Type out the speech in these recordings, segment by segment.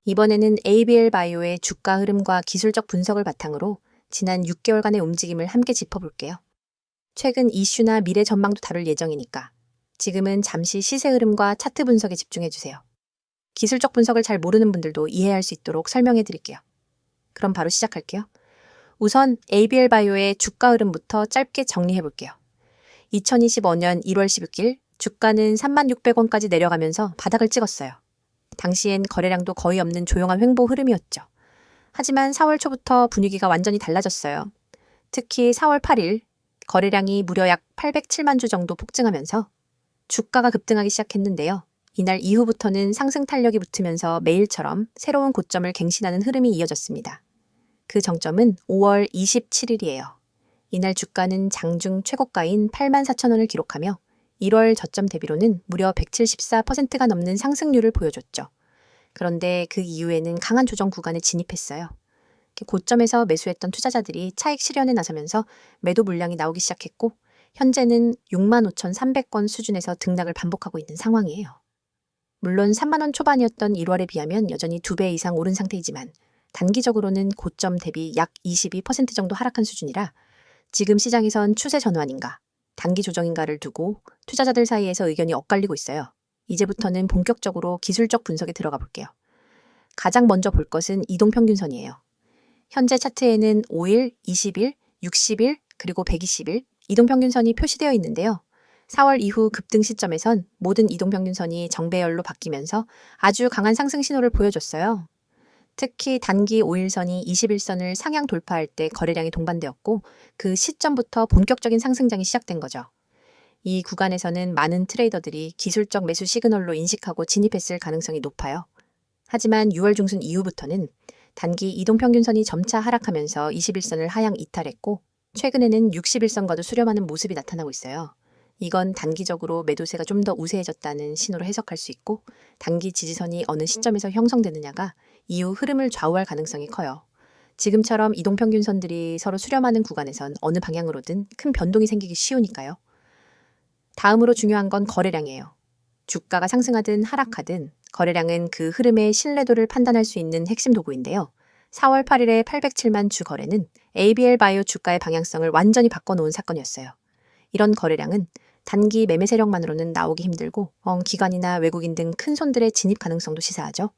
이번에는 ABL 바이오의 주가 흐름과 기술적 분석을 바탕으로 지난 6개월간의 움직임을 함께 짚어볼게요. 최근 이슈나 미래 전망도 다룰 예정이니까 지금은 잠시 시세 흐름과 차트 분석에 집중해주세요. 기술적 분석을 잘 모르는 분들도 이해할 수 있도록 설명해드릴게요. 그럼 바로 시작할게요. 우선 ABL 바이오의 주가 흐름부터 짧게 정리해볼게요. 2025년 1월 16일 주가는 36,600원까지 내려가면서 바닥을 찍었어요. 당시엔 거래량도 거의 없는 조용한 횡보 흐름이었죠. 하지만 4월 초부터 분위기가 완전히 달라졌어요. 특히 4월 8일 거래량이 무려 약 807만 주 정도 폭증하면서 주가가 급등하기 시작했는데요. 이날 이후부터는 상승 탄력이 붙으면서 매일처럼 새로운 고점을 갱신하는 흐름이 이어졌습니다. 그 정점은 5월 27일이에요. 이날 주가는 장중 최고가인 84,000원을 기록하며 1월 저점 대비로는 무려 174%가 넘는 상승률을 보여줬죠. 그런데 그 이후에는 강한 조정 구간에 진입했어요. 고점에서 매수했던 투자자들이 차익 실현에 나서면서 매도 물량이 나오기 시작했고 현재는 65,300건 수준에서 등락을 반복하고 있는 상황이에요. 물론 3만원 초반이었던 1월에 비하면 여전히 2배 이상 오른 상태이지만 단기적으로는 고점 대비 약 22% 정도 하락한 수준이라 지금 시장에선 추세 전환인가, 단기 조정인가를 두고 투자자들 사이에서 의견이 엇갈리고 있어요. 이제부터는 본격적으로 기술적 분석에 들어가 볼게요. 가장 먼저 볼 것은 이동평균선이에요. 현재 차트에는 5일, 20일, 60일, 그리고 120일 이동평균선이 표시되어 있는데요. 4월 이후 급등 시점에선 모든 이동평균선이 정배열로 바뀌면서 아주 강한 상승 신호를 보여줬어요. 특히 단기 5일선이 21선을 상향 돌파할 때 거래량이 동반되었고 그 시점부터 본격적인 상승장이 시작된 거죠. 이 구간에서는 많은 트레이더들이 기술적 매수 시그널로 인식하고 진입했을 가능성이 높아요. 하지만 6월 중순 이후부터는 단기 이동평균선이 점차 하락하면서 21선을 하향 이탈했고 최근에는 61선과도 수렴하는 모습이 나타나고 있어요. 이건 단기적으로 매도세가 좀 더 우세해졌다는 신호로 해석할 수 있고 단기 지지선이 어느 시점에서 형성되느냐가 이후 흐름을 좌우할 가능성이 커요. 지금처럼 이동평균선들이 서로 수렴하는 구간에선 어느 방향으로든 큰 변동이 생기기 쉬우니까요. 다음으로 중요한 건 거래량이에요. 주가가 상승하든 하락하든 거래량은 그 흐름의 신뢰도를 판단할 수 있는 핵심 도구인데요. 4월 8일의 807만 주 거래는 ABL 바이오 주가의 방향성을 완전히 바꿔놓은 사건이었어요. 이런 거래량은 단기 매매 세력만으로는 나오기 힘들고 기관이나 외국인 등 큰 손들의 진입 가능성도 시사하죠.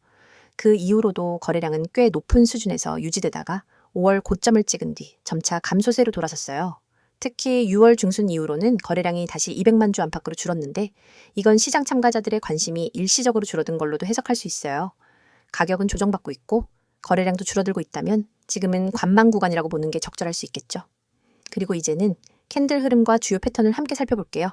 그 이후로도 거래량은 꽤 높은 수준에서 유지되다가 5월 고점을 찍은 뒤 점차 감소세로 돌아섰어요. 특히 6월 중순 이후로는 거래량이 다시 200만 주 안팎으로 줄었는데 이건 시장 참가자들의 관심이 일시적으로 줄어든 걸로도 해석할 수 있어요. 가격은 조정받고 있고 거래량도 줄어들고 있다면 지금은 관망 구간이라고 보는 게 적절할 수 있겠죠. 그리고 이제는 캔들 흐름과 주요 패턴을 함께 살펴볼게요.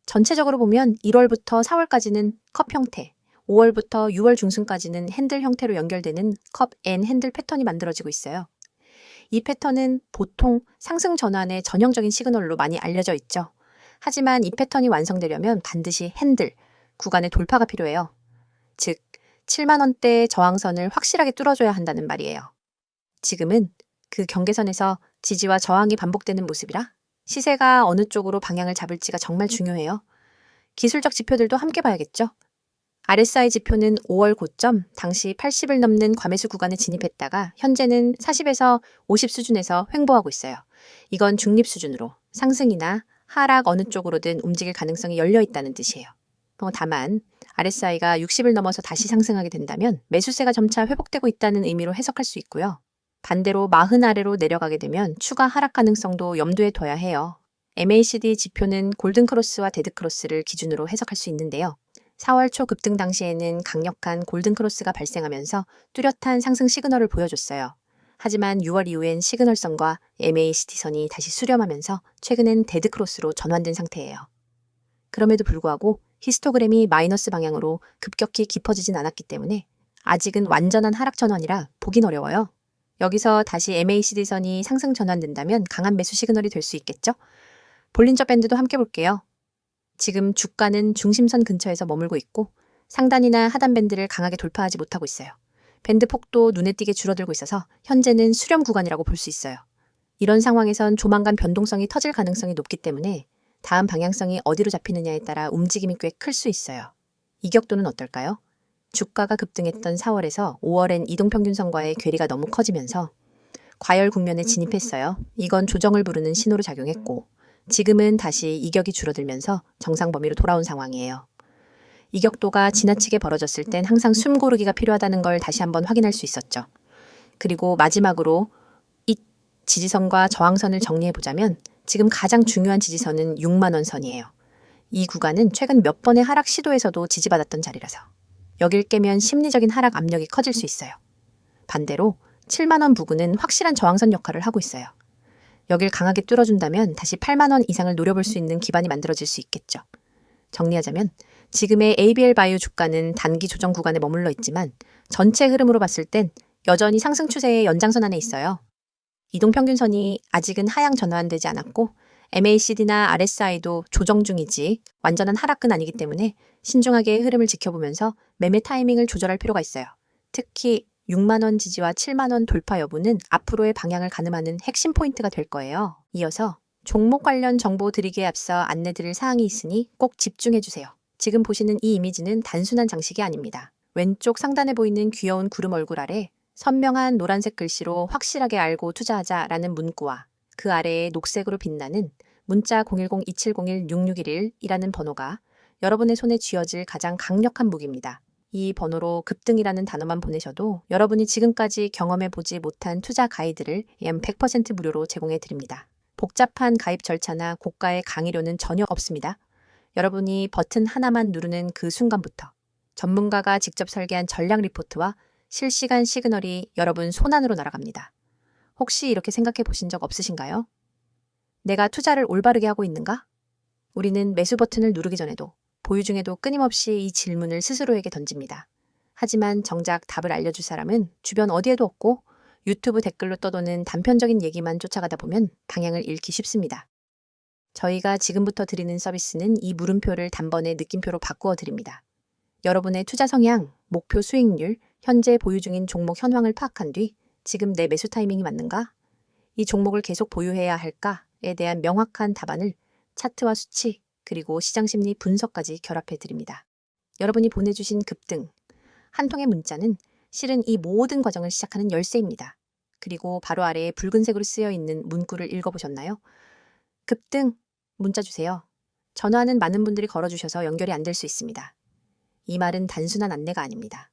전체적으로 보면 1월부터 4월까지는 컵 형태, 5월부터 6월 중순까지는 핸들 형태로 연결되는 컵 앤 핸들 패턴이 만들어지고 있어요. 이 패턴은 보통 상승 전환의 전형적인 시그널로 많이 알려져 있죠. 하지만 이 패턴이 완성되려면 반드시 핸들, 구간의 돌파가 필요해요. 즉, 7만 원대의 저항선을 확실하게 뚫어줘야 한다는 말이에요. 지금은 그 경계선에서 지지와 저항이 반복되는 모습이라 시세가 어느 쪽으로 방향을 잡을지가 정말 중요해요. 기술적 지표들도 함께 봐야겠죠. RSI 지표는 5월 고점, 당시 80을 넘는 과매수 구간에 진입했다가 현재는 40에서 50 수준에서 횡보하고 있어요. 이건 중립 수준으로 상승이나 하락 어느 쪽으로든 움직일 가능성이 열려 있다는 뜻이에요. 다만 RSI가 60을 넘어서 다시 상승하게 된다면 매수세가 점차 회복되고 있다는 의미로 해석할 수 있고요. 반대로 40 아래로 내려가게 되면 추가 하락 가능성도 염두에 둬야 해요. MACD 지표는 골든크로스와 데드크로스를 기준으로 해석할 수 있는데요. 4월 초 급등 당시에는 강력한 골든크로스가 발생하면서 뚜렷한 상승 시그널을 보여줬어요. 하지만 6월 이후엔 시그널선과 MACD선이 다시 수렴하면서 최근엔 데드크로스로 전환된 상태예요. 그럼에도 불구하고 히스토그램이 마이너스 방향으로 급격히 깊어지진 않았기 때문에 아직은 완전한 하락 전환이라 보긴 어려워요. 여기서 다시 MACD선이 상승 전환된다면 강한 매수 시그널이 될 수 있겠죠? 볼린저 밴드도 함께 볼게요. 지금 주가는 중심선 근처에서 머물고 있고 상단이나 하단 밴드를 강하게 돌파하지 못하고 있어요. 밴드 폭도 눈에 띄게 줄어들고 있어서 현재는 수렴 구간이라고 볼 수 있어요. 이런 상황에선 조만간 변동성이 터질 가능성이 높기 때문에 다음 방향성이 어디로 잡히느냐에 따라 움직임이 꽤 클 수 있어요. 이 격도는 어떨까요? 주가가 급등했던 4월에서 5월엔 이동평균선과의 괴리가 너무 커지면서 과열 국면에 진입했어요. 이건 조정을 부르는 신호로 작용했고 지금은 다시 이격이 줄어들면서 정상 범위로 돌아온 상황이에요. 이격도가 지나치게 벌어졌을 땐 항상 숨 고르기가 필요하다는 걸 다시 한번 확인할 수 있었죠. 그리고 마지막으로 이 지지선과 저항선을 정리해보자면 지금 가장 중요한 지지선은 6만 원 선이에요. 이 구간은 최근 몇 번의 하락 시도에서도 지지받았던 자리라서 여길 깨면 심리적인 하락 압력이 커질 수 있어요. 반대로 7만 원 부근은 확실한 저항선 역할을 하고 있어요. 여길 강하게 뚫어준다면 다시 8만 원 이상을 노려볼 수 있는 기반이 만들어질 수 있겠죠. 정리하자면 지금의 ABL 바이오 주가는 단기 조정 구간에 머물러 있지만 전체 흐름으로 봤을 땐 여전히 상승 추세의 연장선 안에 있어요. 이동평균선이 아직은 하향 전환되지 않았고 MACD나 RSI도 조정 중이지 완전한 하락은 아니기 때문에 신중하게 흐름을 지켜보면서 매매 타이밍을 조절할 필요가 있어요. 특히 6만 원 지지와 7만 원 돌파 여부는 앞으로의 방향을 가늠하는 핵심 포인트가 될 거예요. 이어서 종목 관련 정보 드리기에 앞서 안내드릴 사항이 있으니 꼭 집중해주세요. 지금 보시는 이 이미지는 단순한 장식이 아닙니다. 왼쪽 상단에 보이는 귀여운 구름 얼굴 아래 선명한 노란색 글씨로 확실하게 알고 투자하자라는 문구와 그 아래에 녹색으로 빛나는 문자 010-2701-6611이라는 번호가 여러분의 손에 쥐어질 가장 강력한 무기입니다. 이 번호로 급등이라는 단어만 보내셔도 여러분이 지금까지 경험해보지 못한 투자 가이드를 약 100% 무료로 제공해 드립니다. 복잡한 가입 절차나 고가의 강의료는 전혀 없습니다. 여러분이 버튼 하나만 누르는 그 순간부터 전문가가 직접 설계한 전략 리포트와 실시간 시그널이 여러분 손안으로 날아갑니다. 혹시 이렇게 생각해 보신 적 없으신가요? 내가 투자를 올바르게 하고 있는가? 우리는 매수 버튼을 누르기 전에도 보유 중에도 끊임없이 이 질문을 스스로에게 던집니다. 하지만 정작 답을 알려줄 사람은 주변 어디에도 없고 유튜브 댓글로 떠도는 단편적인 얘기만 쫓아가다 보면 방향을 잃기 쉽습니다. 저희가 지금부터 드리는 서비스는 이 물음표를 단번에 느낌표로 바꾸어 드립니다. 여러분의 투자 성향, 목표 수익률, 현재 보유 중인 종목 현황을 파악한 뒤 지금 내 매수 타이밍이 맞는가? 이 종목을 계속 보유해야 할까에 대한 명확한 답안을 차트와 수치, 그리고 시장심리 분석까지 결합해 드립니다. 여러분이 보내주신 급등, 한 통의 문자는 실은 이 모든 과정을 시작하는 열쇠입니다. 그리고 바로 아래에 붉은색으로 쓰여 있는 문구를 읽어보셨나요? 급등, 문자 주세요. 전화는 많은 분들이 걸어주셔서 연결이 안 될 수 있습니다. 이 말은 단순한 안내가 아닙니다.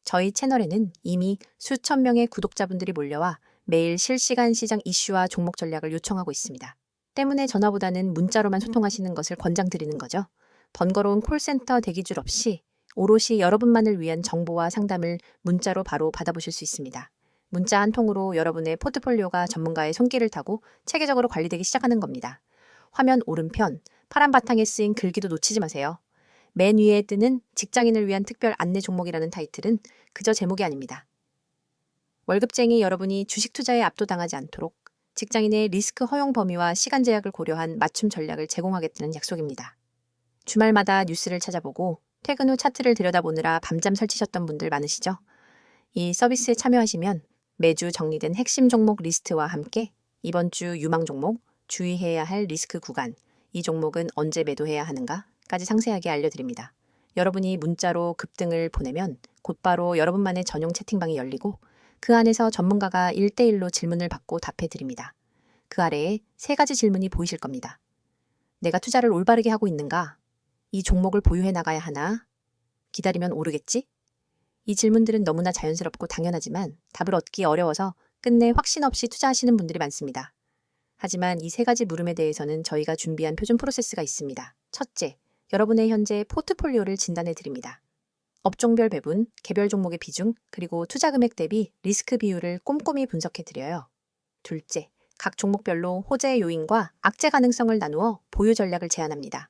저희 채널에는 이미 수천 명의 구독자분들이 몰려와 매일 실시간 시장 이슈와 종목 전략을 요청하고 있습니다. 때문에 전화보다는 문자로만 소통하시는 것을 권장드리는 거죠. 번거로운 콜센터 대기줄 없이 오롯이 여러분만을 위한 정보와 상담을 문자로 바로 받아보실 수 있습니다. 문자 한 통으로 여러분의 포트폴리오가 전문가의 손길을 타고 체계적으로 관리되기 시작하는 겁니다. 화면 오른편 파란 바탕에 쓰인 글귀도 놓치지 마세요. 맨 위에 뜨는 직장인을 위한 특별 안내 종목이라는 타이틀은 그저 제목이 아닙니다. 월급쟁이 여러분이 주식 투자에 압도당하지 않도록 직장인의 리스크 허용 범위와 시간 제약을 고려한 맞춤 전략을 제공하겠다는 약속입니다. 주말마다 뉴스를 찾아보고 퇴근 후 차트를 들여다보느라 밤잠 설치셨던 분들 많으시죠? 이 서비스에 참여하시면 매주 정리된 핵심 종목 리스트와 함께 이번 주 유망 종목, 주의해야 할 리스크 구간, 이 종목은 언제 매도해야 하는가까지 상세하게 알려드립니다. 여러분이 문자로 급등을 보내면 곧바로 여러분만의 전용 채팅방이 열리고 그 안에서 전문가가 1대1로 질문을 받고 답해드립니다. 그 아래에 3가지 질문이 보이실 겁니다. 내가 투자를 올바르게 하고 있는가? 이 종목을 보유해 나가야 하나? 기다리면 오르겠지? 이 질문들은 너무나 자연스럽고 당연하지만 답을 얻기 어려워서 끝내 확신 없이 투자하시는 분들이 많습니다. 하지만 이 3가지 물음에 대해서는 저희가 준비한 표준 프로세스가 있습니다. 첫째, 여러분의 현재 포트폴리오를 진단해 드립니다. 업종별 배분, 개별 종목의 비중, 그리고 투자 금액 대비 리스크 비율을 꼼꼼히 분석해 드려요. 둘째, 각 종목별로 호재 요인과 악재 가능성을 나누어 보유 전략을 제안합니다.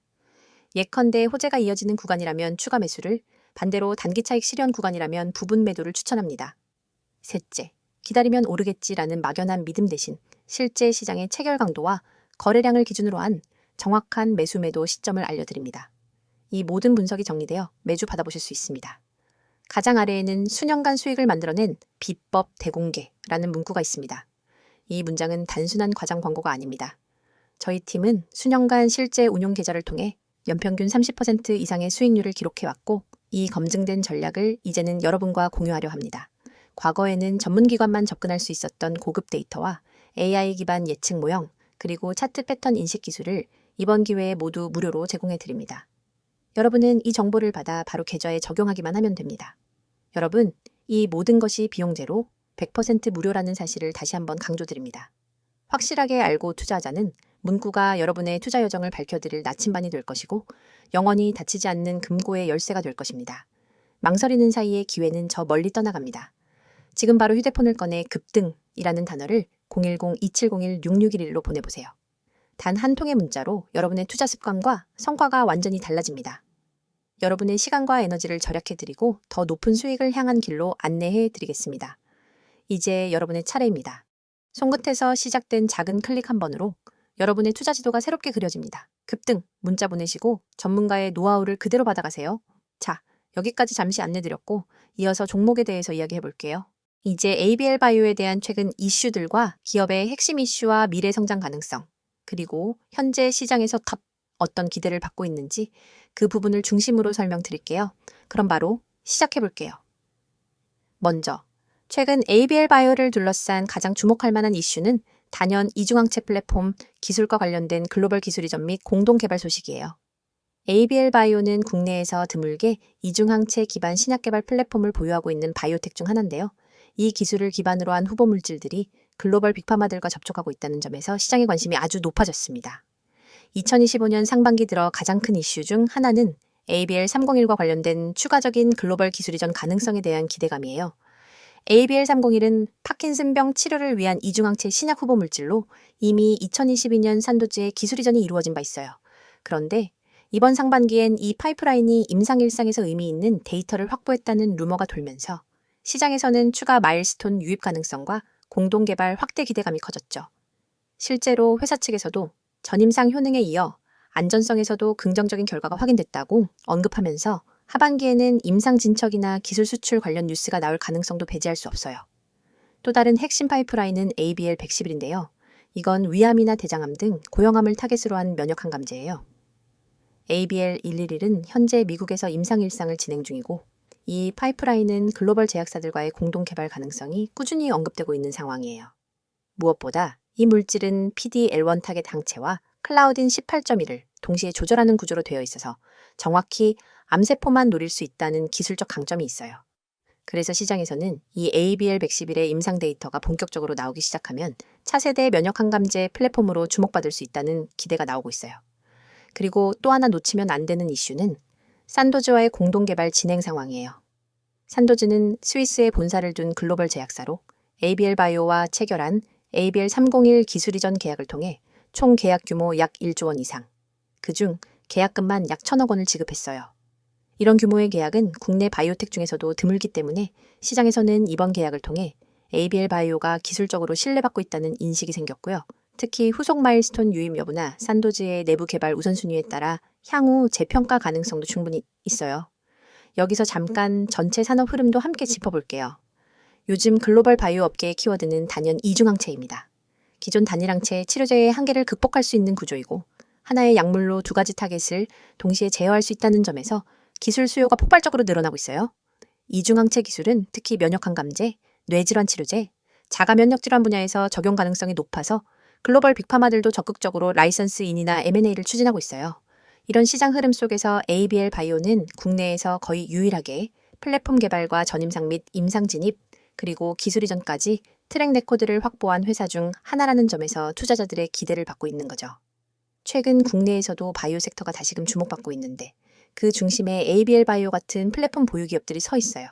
예컨대 호재가 이어지는 구간이라면 추가 매수를, 반대로 단기 차익 실현 구간이라면 부분 매도를 추천합니다. 셋째, 기다리면 오르겠지라는 막연한 믿음 대신 실제 시장의 체결 강도와 거래량을 기준으로 한 정확한 매수 매도 시점을 알려드립니다. 이 모든 분석이 정리되어 매주 받아보실 수 있습니다. 가장 아래에는 수년간 수익을 만들어낸 비법 대공개라는 문구가 있습니다. 이 문장은 단순한 과장 광고가 아닙니다. 저희 팀은 수년간 실제 운용 계좌를 통해 연평균 30% 이상의 수익률을 기록해왔고 이 검증된 전략을 이제는 여러분과 공유하려 합니다. 과거에는 전문기관만 접근할 수 있었던 고급 데이터와 AI 기반 예측 모형, 그리고 차트 패턴 인식 기술을 이번 기회에 모두 무료로 제공해 드립니다. 여러분은 이 정보를 받아 바로 계좌에 적용하기만 하면 됩니다. 여러분, 이 모든 것이 비용 제로, 100% 무료라는 사실을 다시 한번 강조드립니다. 확실하게 알고 투자하자는 문구가 여러분의 투자 여정을 밝혀드릴 나침반이 될 것이고 영원히 닫히지 않는 금고의 열쇠가 될 것입니다. 망설이는 사이에 기회는 저 멀리 떠나갑니다. 지금 바로 휴대폰을 꺼내 급등이라는 단어를 010-2701-6611로 보내보세요. 단 한 통의 문자로 여러분의 투자 습관과 성과가 완전히 달라집니다. 여러분의 시간과 에너지를 절약해드리고 더 높은 수익을 향한 길로 안내해드리겠습니다. 이제 여러분의 차례입니다. 손끝에서 시작된 작은 클릭 한 번으로 여러분의 투자 지도가 새롭게 그려집니다. 급등 문자 보내시고 전문가의 노하우를 그대로 받아가세요. 자, 여기까지 잠시 안내드렸고 이어서 종목에 대해서 이야기해볼게요. 이제 ABL 바이오에 대한 최근 이슈들과 기업의 핵심 이슈와 미래 성장 가능성, 그리고 현재 시장에서 어떤 기대를 받고 있는지 그 부분을 중심으로 설명드릴게요. 그럼 바로 시작해볼게요. 먼저 최근 ABL 바이오를 둘러싼 가장 주목할 만한 이슈는 단연 이중항체 플랫폼 기술과 관련된 글로벌 기술 이전 및 공동 개발 소식이에요. ABL 바이오는 국내에서 드물게 이중항체 기반 신약 개발 플랫폼을 보유하고 있는 바이오텍 중 하나인데요. 이 기술을 기반으로 한 후보 물질들이 글로벌 빅파마들과 접촉하고 있다는 점에서 시장의 관심이 아주 높아졌습니다. 2025년 상반기 들어 가장 큰 이슈 중 하나는 ABL301과 관련된 추가적인 글로벌 기술 이전 가능성에 대한 기대감이에요. ABL301은 파킨슨병 치료를 위한 이중항체 신약 후보 물질로 이미 2022년 산도제에 기술 이전이 이루어진 바 있어요. 그런데 이번 상반기엔 이 파이프라인이 임상일상에서 의미 있는 데이터를 확보했다는 루머가 돌면서 시장에서는 추가 마일스톤 유입 가능성과 공동개발 확대 기대감이 커졌죠. 실제로 회사 측에서도 전임상 효능에 이어 안전성에서도 긍정적인 결과가 확인됐다고 언급하면서 하반기에는 임상 진척이나 기술 수출 관련 뉴스가 나올 가능성도 배제할 수 없어요. 또 다른 핵심 파이프라인은 ABL111인데요. 이건 위암이나 대장암 등 고형암을 타겟으로 한 면역항감제예요. ABL111은 현재 미국에서 임상 일상을 진행 중이고 이 파이프라인은 글로벌 제약사들과의 공동 개발 가능성이 꾸준히 언급되고 있는 상황이에요. 무엇보다 이 물질은 PD-L1 타겟 항체와 클라우딘 18.1을 동시에 조절하는 구조로 되어 있어서 정확히 암세포만 노릴 수 있다는 기술적 강점이 있어요. 그래서 시장에서는 이 ABL111의 임상 데이터가 본격적으로 나오기 시작하면 차세대 면역항감제 플랫폼으로 주목받을 수 있다는 기대가 나오고 있어요. 그리고 또 하나 놓치면 안 되는 이슈는 산도즈와의 공동개발 진행 상황이에요. 산도즈는 스위스에 본사를 둔 글로벌 제약사로 ABL 바이오와 체결한 ABL301 기술 이전 계약을 통해 총 계약 규모 약 1조 원 이상, 그중 계약금만 약 1,000억 원을 지급했어요. 이런 규모의 계약은 국내 바이오텍 중에서도 드물기 때문에 시장에서는 이번 계약을 통해 ABL 바이오가 기술적으로 신뢰받고 있다는 인식이 생겼고요. 특히 후속 마일스톤 유입 여부나 산도즈의 내부 개발 우선순위에 따라 향후 재평가 가능성도 충분히 있어요. 여기서 잠깐 전체 산업 흐름도 함께 짚어볼게요. 요즘 글로벌 바이오 업계의 키워드는 단연 이중항체입니다. 기존 단일항체 치료제의 한계를 극복할 수 있는 구조이고 하나의 약물로 두 가지 타겟을 동시에 제어할 수 있다는 점에서 기술 수요가 폭발적으로 늘어나고 있어요. 이중항체 기술은 특히 면역항감제, 뇌질환 치료제, 자가면역질환 분야에서 적용 가능성이 높아서 글로벌 빅파마들도 적극적으로 라이선스인이나 M&A를 추진하고 있어요. 이런 시장 흐름 속에서 ABL 바이오는 국내에서 거의 유일하게 플랫폼 개발과 전임상 및 임상 진입, 그리고 기술 이전까지 트랙 레코드를 확보한 회사 중 하나라는 점에서 투자자들의 기대를 받고 있는 거죠. 최근 국내에서도 바이오 섹터가 다시금 주목받고 있는데 그 중심에 ABL 바이오 같은 플랫폼 보유 기업들이 서 있어요.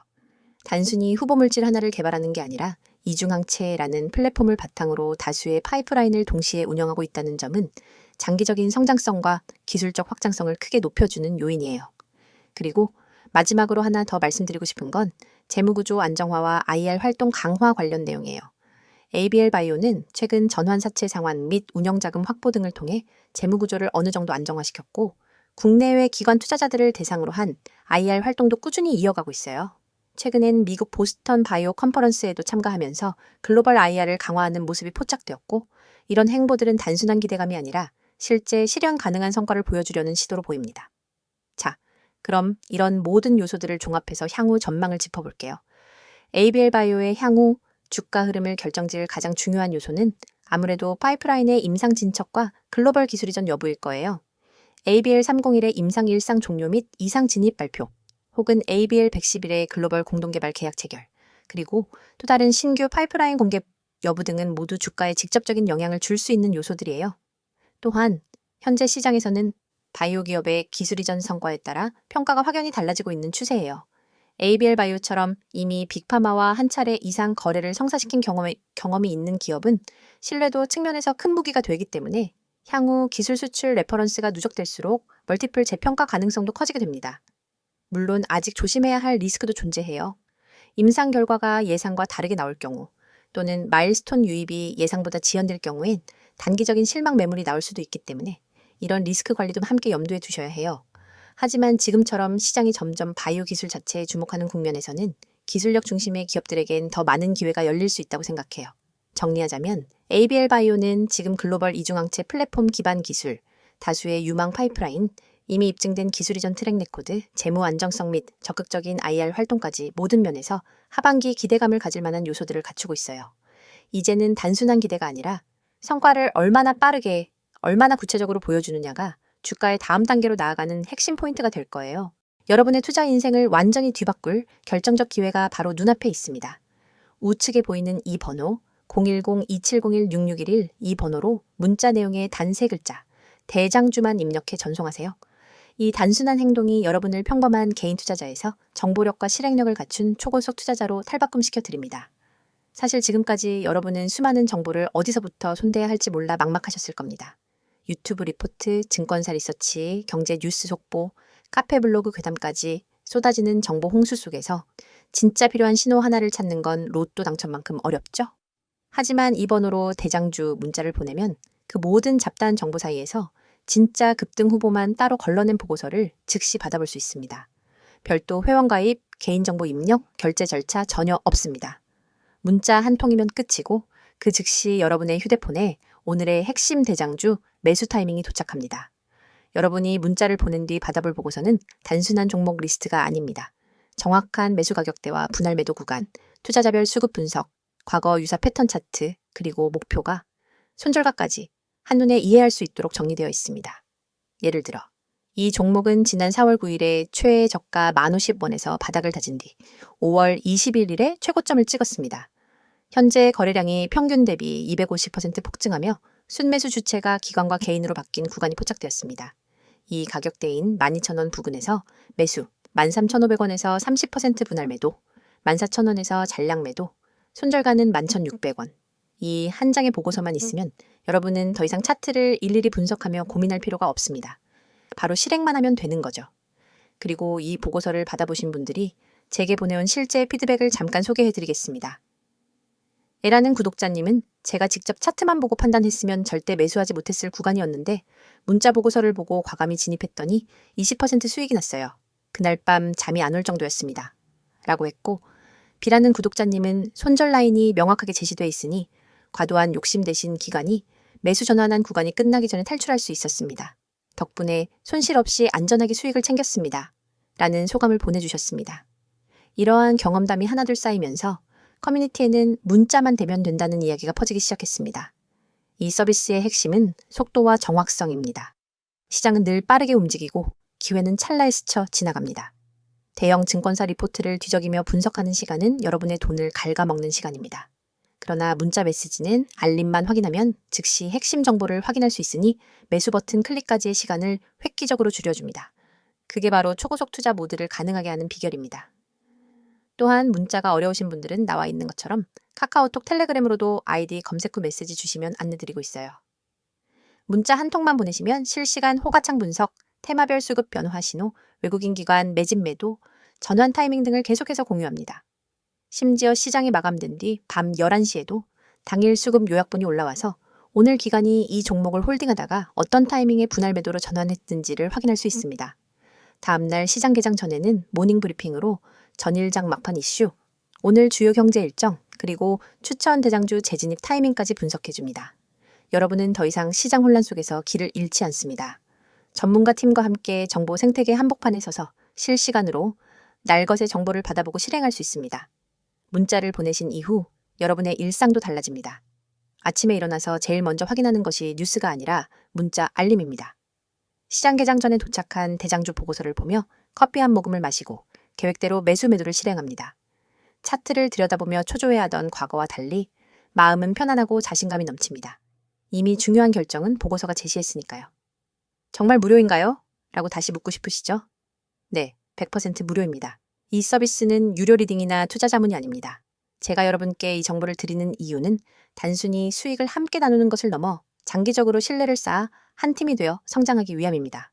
단순히 후보 물질 하나를 개발하는 게 아니라 이중항체라는 플랫폼을 바탕으로 다수의 파이프라인을 동시에 운영하고 있다는 점은 장기적인 성장성과 기술적 확장성을 크게 높여주는 요인이에요. 그리고 마지막으로 하나 더 말씀드리고 싶은 건 재무구조 안정화와 IR 활동 강화 관련 내용이에요. ABL 바이오는 최근 전환사채 상환 및 운영자금 확보 등을 통해 재무구조를 어느 정도 안정화시켰고 국내외 기관 투자자들을 대상으로 한 IR 활동도 꾸준히 이어가고 있어요. 최근엔 미국 보스턴 바이오 컨퍼런스에도 참가하면서 글로벌 IR을 강화하는 모습이 포착되었고 이런 행보들은 단순한 기대감이 아니라 실제 실현 가능한 성과를 보여주려는 시도로 보입니다. 자, 그럼 이런 모든 요소들을 종합해서 향후 전망을 짚어볼게요. ABL 바이오의 향후 주가 흐름을 결정지을 가장 중요한 요소는 아무래도 파이프라인의 임상 진척과 글로벌 기술 이전 여부일 거예요. ABL 301의 임상 일상 종료 및 이상 진입 발표, 혹은 ABL 111의 글로벌 공동개발 계약 체결, 그리고 또 다른 신규 파이프라인 공개 여부 등은 모두 주가에 직접적인 영향을 줄 수 있는 요소들이에요. 또한 현재 시장에서는 바이오 기업의 기술 이전 성과에 따라 평가가 확연히 달라지고 있는 추세예요. ABL 바이오처럼 이미 빅파마와 한 차례 이상 거래를 성사시킨 경험이 있는 기업은 신뢰도 측면에서 큰 무기가 되기 때문에 향후 기술 수출 레퍼런스가 누적될수록 멀티플 재평가 가능성도 커지게 됩니다. 물론 아직 조심해야 할 리스크도 존재해요. 임상 결과가 예상과 다르게 나올 경우, 또는 마일스톤 유입이 예상보다 지연될 경우엔 단기적인 실망 매물이 나올 수도 있기 때문에 이런 리스크 관리도 함께 염두에 두셔야 해요. 하지만 지금처럼 시장이 점점 바이오 기술 자체에 주목하는 국면에서는 기술력 중심의 기업들에겐 더 많은 기회가 열릴 수 있다고 생각해요. 정리하자면 ABL 바이오는 지금 글로벌 이중항체 플랫폼 기반 기술, 다수의 유망 파이프라인, 이미 입증된 기술 이전 트랙 레코드, 재무 안정성 및 적극적인 IR 활동까지 모든 면에서 하반기 기대감을 가질 만한 요소들을 갖추고 있어요. 이제는 단순한 기대가 아니라 성과를 얼마나 빠르게, 얼마나 구체적으로 보여주느냐가 주가의 다음 단계로 나아가는 핵심 포인트가 될 거예요. 여러분의 투자 인생을 완전히 뒤바꿀 결정적 기회가 바로 눈앞에 있습니다. 우측에 보이는 이 번호 010-2701-6611 이 번호로 문자 내용의 단 3글자 대장주만 입력해 전송하세요. 이 단순한 행동이 여러분을 평범한 개인 투자자에서 정보력과 실행력을 갖춘 초고속 투자자로 탈바꿈시켜 드립니다. 사실 지금까지 여러분은 수많은 정보를 어디서부터 손대야 할지 몰라 막막하셨을 겁니다. 유튜브 리포트, 증권사 리서치, 경제 뉴스 속보, 카페 블로그 괴담까지 쏟아지는 정보 홍수 속에서 진짜 필요한 신호 하나를 찾는 건 로또 당첨만큼 어렵죠? 하지만 이 번호로 대장주 문자를 보내면 그 모든 잡다한 정보 사이에서 진짜 급등 후보만 따로 걸러낸 보고서를 즉시 받아볼 수 있습니다. 별도 회원가입, 개인정보 입력, 결제 절차 전혀 없습니다. 문자 한 통이면 끝이고 그 즉시 여러분의 휴대폰에 오늘의 핵심 대장주 매수 타이밍이 도착합니다. 여러분이 문자를 보낸 뒤 받아볼 보고서는 단순한 종목 리스트가 아닙니다. 정확한 매수 가격대와 분할 매도 구간, 투자자별 수급 분석, 과거 유사 패턴 차트, 그리고 목표가 손절가까지 한눈에 이해할 수 있도록 정리되어 있습니다. 예를 들어 이 종목은 지난 4월 9일에 최애 저가 1050원에서 바닥을 다진 뒤 5월 21일에 최고점을 찍었습니다. 현재 거래량이 평균 대비 250% 폭증하며 순매수 주체가 기관과 개인으로 바뀐 구간이 포착되었습니다. 이 가격대인 12,000원 부근에서 매수 13,500원에서 30% 분할 매도, 14,000원에서 잔량 매도, 손절가는 11,600원. 이 한 장의 보고서만 있으면 여러분은 더 이상 차트를 일일이 분석하며 고민할 필요가 없습니다. 바로 실행만 하면 되는 거죠. 그리고 이 보고서를 받아보신 분들이 제게 보내온 실제 피드백을 잠깐 소개해드리겠습니다. 에라는 구독자님은 제가 직접 차트만 보고 판단했으면 절대 매수하지 못했을 구간이었는데 문자 보고서를 보고 과감히 진입했더니 20% 수익이 났어요. 그날 밤 잠이 안 올 정도였습니다. 라고 했고, B라는 구독자님은 손절 라인이 명확하게 제시돼 있으니 과도한 욕심 대신 기간이 매수 전환한 구간이 끝나기 전에 탈출할 수 있었습니다. 덕분에 손실 없이 안전하게 수익을 챙겼습니다. 라는 소감을 보내주셨습니다. 이러한 경험담이 하나둘 쌓이면서 커뮤니티에는 문자만 대면 된다는 이야기가 퍼지기 시작했습니다. 이 서비스의 핵심은 속도와 정확성입니다. 시장은 늘 빠르게 움직이고 기회는 찰나에 스쳐 지나갑니다. 대형 증권사 리포트를 뒤적이며 분석하는 시간은 여러분의 돈을 갉아먹는 시간입니다. 그러나 문자 메시지는 알림만 확인하면 즉시 핵심 정보를 확인할 수 있으니 매수 버튼 클릭까지의 시간을 획기적으로 줄여줍니다. 그게 바로 초고속 투자 모드를 가능하게 하는 비결입니다. 또한 문자가 어려우신 분들은 나와 있는 것처럼 카카오톡 텔레그램으로도 아이디 검색 후 메시지 주시면 안내드리고 있어요. 문자 한 통만 보내시면 실시간 호가창 분석, 테마별 수급 변화 신호, 외국인 기관 매집 매도, 전환 타이밍 등을 계속해서 공유합니다. 심지어 시장이 마감된 뒤 밤 11시에도 당일 수급 요약본이 올라와서 오늘 기관이 이 종목을 홀딩하다가 어떤 타이밍에 분할 매도로 전환했는지를 확인할 수 있습니다. 다음날 시장 개장 전에는 모닝 브리핑으로 전일장 막판 이슈, 오늘 주요 경제 일정, 그리고 추천 대장주 재진입 타이밍까지 분석해줍니다. 여러분은 더 이상 시장 혼란 속에서 길을 잃지 않습니다. 전문가 팀과 함께 정보 생태계 한복판에 서서 실시간으로 날것의 정보를 받아보고 실행할 수 있습니다. 문자를 보내신 이후 여러분의 일상도 달라집니다. 아침에 일어나서 제일 먼저 확인하는 것이 뉴스가 아니라 문자 알림입니다. 시장 개장 전에 도착한 대장주 보고서를 보며 커피 한 모금을 마시고 계획대로 매수매도를 실행합니다. 차트를 들여다보며 초조해하던 과거와 달리 마음은 편안하고 자신감이 넘칩니다. 이미 중요한 결정은 보고서가 제시했으니까요. 정말 무료인가요? 라고 다시 묻고 싶으시죠? 네, 100% 무료입니다. 이 서비스는 유료 리딩이나 투자 자문이 아닙니다. 제가 여러분께 이 정보를 드리는 이유는 단순히 수익을 함께 나누는 것을 넘어 장기적으로 신뢰를 쌓아 한 팀이 되어 성장하기 위함입니다.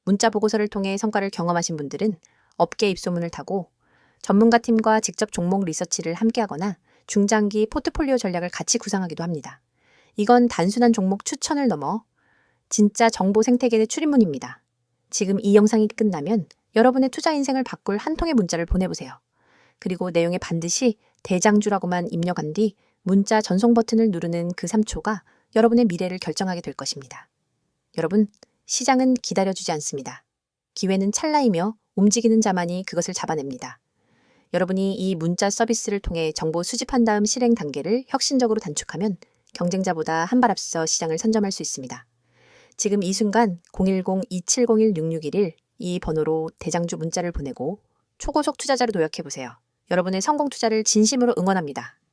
문자 보고서를 통해 성과를 경험하신 분들은 업계 입소문을 타고 전문가 팀과 직접 종목 리서치를 함께하거나 중장기 포트폴리오 전략을 같이 구상하기도 합니다. 이건 단순한 종목 추천을 넘어 진짜 정보 생태계의 출입문입니다. 지금 이 영상이 끝나면 여러분의 투자 인생을 바꿀 한 통의 문자를 보내보세요. 그리고 내용에 반드시 대장주라고만 입력한 뒤 문자 전송 버튼을 누르는 그 3초가 여러분의 미래를 결정하게 될 것입니다. 여러분, 시장은 기다려주지 않습니다. 기회는 찰나이며 움직이는 자만이 그것을 잡아냅니다. 여러분이 이 문자 서비스를 통해 정보 수집한 다음 실행 단계를 혁신적으로 단축하면 경쟁자보다 한 발 앞서 시장을 선점할 수 있습니다. 지금 이 순간 010-2701-6611 이 번호로 대장주 문자를 보내고 초고속 투자자로 도약해보세요. 여러분의 성공 투자를 진심으로 응원합니다.